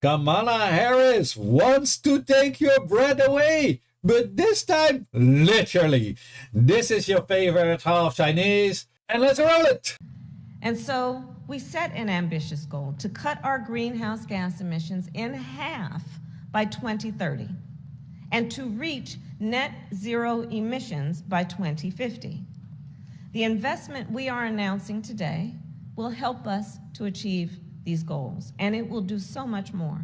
Kamala Harris wants to take your breath away, but this time, literally. This is your favorite half Chinese, and let's roll it! And so we set an ambitious goal to cut our greenhouse gas emissions in half by 2030 and to reach net zero emissions by 2050. The investment we are announcing today will help us to achieve these goals, and it will do so much more.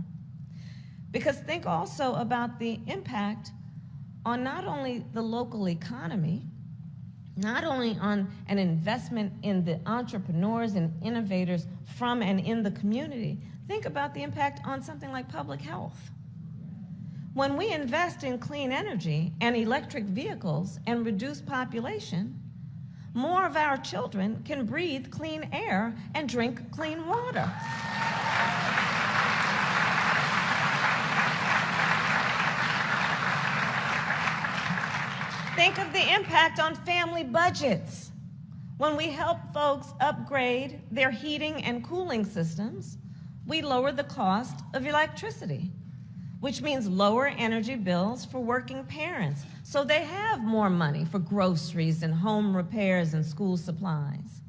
Because think also about the impact on not only the local economy, not only on an investment in the entrepreneurs and innovators from and in the community, think about the impact on something like public health. When we invest in clean energy and electric vehicles and reduce population, more of our children can breathe clean air and drink clean water. Think of the impact on family budgets. When we help folks upgrade their heating and cooling systems, we lower the cost of electricity, which means lower energy bills for working parents, so they have more money for groceries and home repairs and school supplies.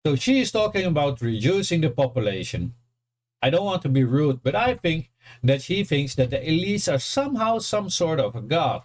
So she is talking about reducing the population. I don't want to be rude, but I think that she thinks that the elites are somehow some sort of a god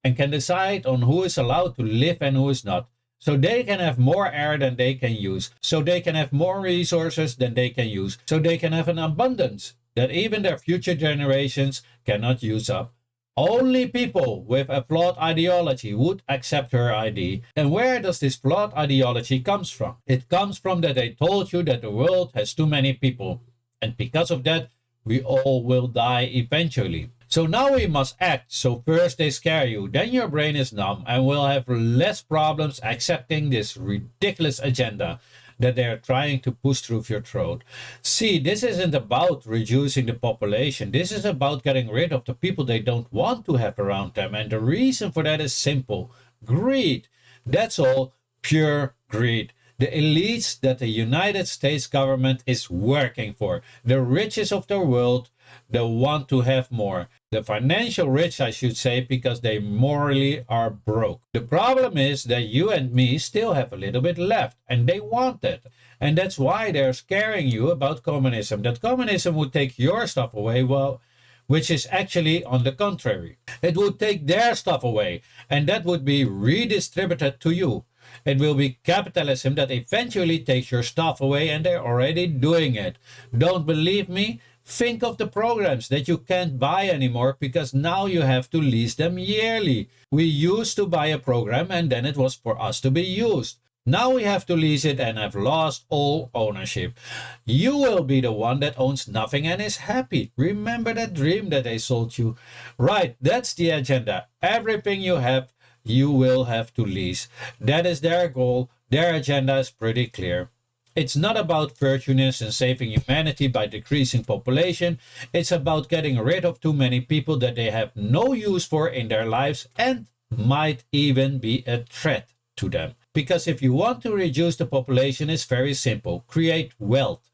and can decide on who is allowed to live and who is not. So they can have more air than they can use. So they can have more resources than they can use. So they can have an abundance that even their future generations cannot use up. Only people with a flawed ideology would accept her idea. And where does this flawed ideology comes from? It comes from that they told you that the world has too many people. And because of that, we all will die eventually. So now we must act. So first they scare you, then your brain is numb and will have less problems accepting this ridiculous agenda that they are trying to push through your throat. See, this isn't about reducing the population. This is about getting rid of the people they don't want to have around them. And the reason for that is simple. Greed. That's all. Pure greed. The elites that the United States government is working for. The richest of the world. They want to have more. The financial rich, I should say, because they morally are broke. The problem is that you and me still have a little bit left, and they want it. And that's why they're scaring you about communism. That communism would take your stuff away, well, which is actually on the contrary. It would take their stuff away, and that would be redistributed to you. It will be capitalism that eventually takes your stuff away, and they're already doing it. Don't believe me? Think of the programs that you can't buy anymore because now you have to lease them yearly. We used to buy a program and then it was for us to be used. Now we have to lease it and have lost all ownership. You will be the one that owns nothing and is happy. Remember that dream that they sold you? Right, that's the agenda. Everything you have, you will have to lease. That is their goal. Their agenda is pretty clear. It's not about virtuousness and saving humanity by decreasing population. It's about getting rid of too many people that they have no use for in their lives and might even be a threat to them. Because if you want to reduce the population, it's very simple. Create wealth.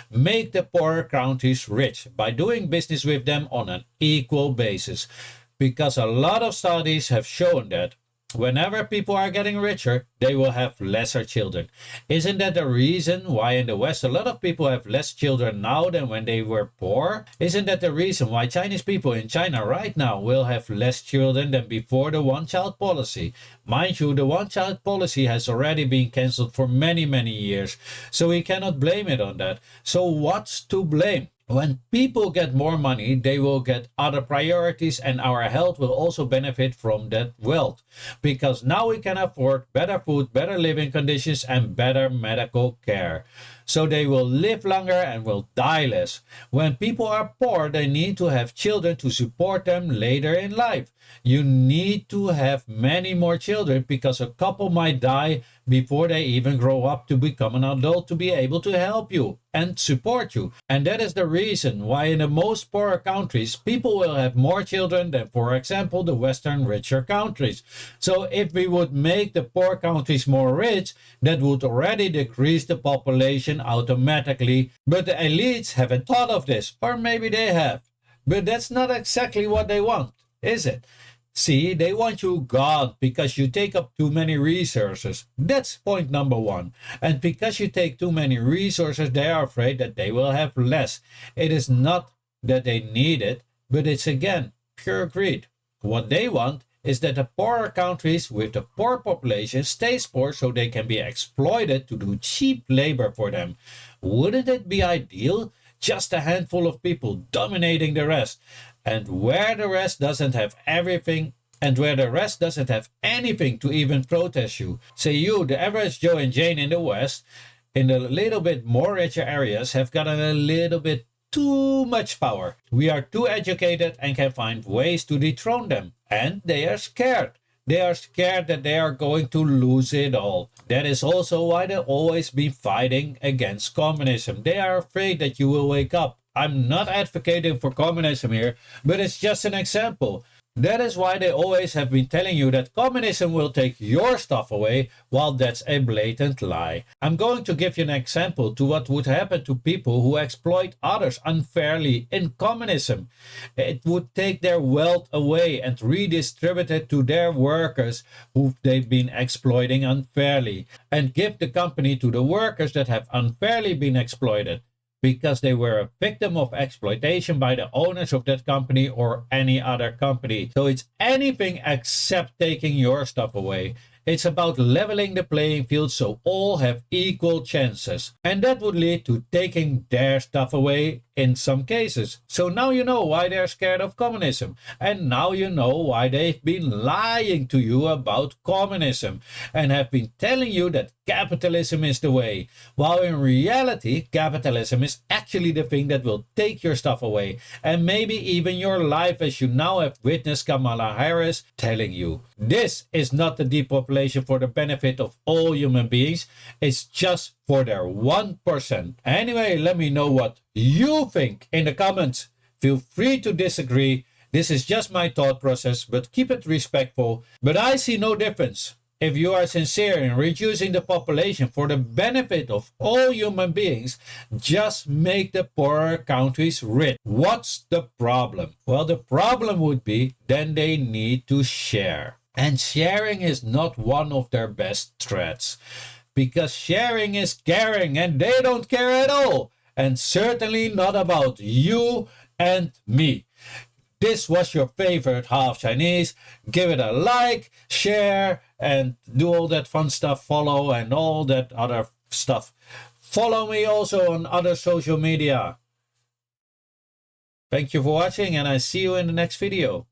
Make the poorer countries rich by doing business with them on an equal basis. Because a lot of studies have shown that whenever people are getting richer, they will have lesser children. Isn't that the reason why in the West a lot of people have less children now than when they were poor? Isn't that the reason why Chinese people in China right now will have less children than before the one-child policy? Mind you, the one-child policy has already been cancelled for many, many years, so we cannot blame it on that. So what's to blame? When people get more money, they will get other priorities, and our health will also benefit from that wealth. Because now we can afford better food, better living conditions, and better medical care. So they will live longer and will die less. When people are poor, they need to have children to support them later in life. You need to have many more children because a couple might die before they even grow up to become an adult to be able to help you and support you. And that is the reason why in the most poorer countries, people will have more children than, for example, the Western richer countries. So if we would make the poor countries more rich, that would already decrease the population automatically. But the elites haven't thought of this, or maybe they have. But that's not exactly what they want, is it? See, they want you gone because you take up too many resources. That's point number one. And because you take too many resources, they are afraid that they will have less. It is not that they need it, but it's again pure greed. What they want is that the poorer countries with the poor population stays poor so they can be exploited to do cheap labor for them. Wouldn't it be ideal? Just a handful of people dominating the rest. And where the rest doesn't have everything, and where the rest doesn't have anything to even protest you. Say you, the average Joe and Jane in the West, in the little bit more richer areas, have gotten a little bit too much power. We are too educated and can find ways to dethrone them. And they are scared. They are scared that they are going to lose it all. That is also why they always been fighting against communism. They are afraid that you will wake up. I'm not advocating for communism here, but it's just an example. That is why they always have been telling you that communism will take your stuff away, while that's a blatant lie. I'm going to give you an example to what would happen to people who exploit others unfairly in communism. It would take their wealth away and redistribute it to their workers who they've been exploiting unfairly, and give the company to the workers that have unfairly been exploited, because they were a victim of exploitation by the owners of that company or any other company. So it's anything except taking your stuff away. It's about leveling the playing field so all have equal chances. And that would lead to taking their stuff away in some cases. So now you know why they're scared of communism. And now you know why they've been lying to you about communism and have been telling you that capitalism is the way. While in reality, capitalism is actually the thing that will take your stuff away. And maybe even your life, as you now have witnessed Kamala Harris telling you. This is not the depopulation for the benefit of all human beings. It's just for their 1%. Anyway, let me know what you think in the comments. Feel free to disagree. This is just my thought process, but keep it respectful. But I see no difference. If you are sincere in reducing the population for the benefit of all human beings, just make the poorer countries rich. What's the problem? Well, the problem would be then they need to share. And sharing is not one of their best threats. Because sharing is caring and they don't care at all. And certainly not about you and me. This was your favorite Half Chinese. Give it a like, share, and do all that fun stuff. Follow and all that other stuff. Follow me also on other social media. Thank you for watching and I see you in the next video.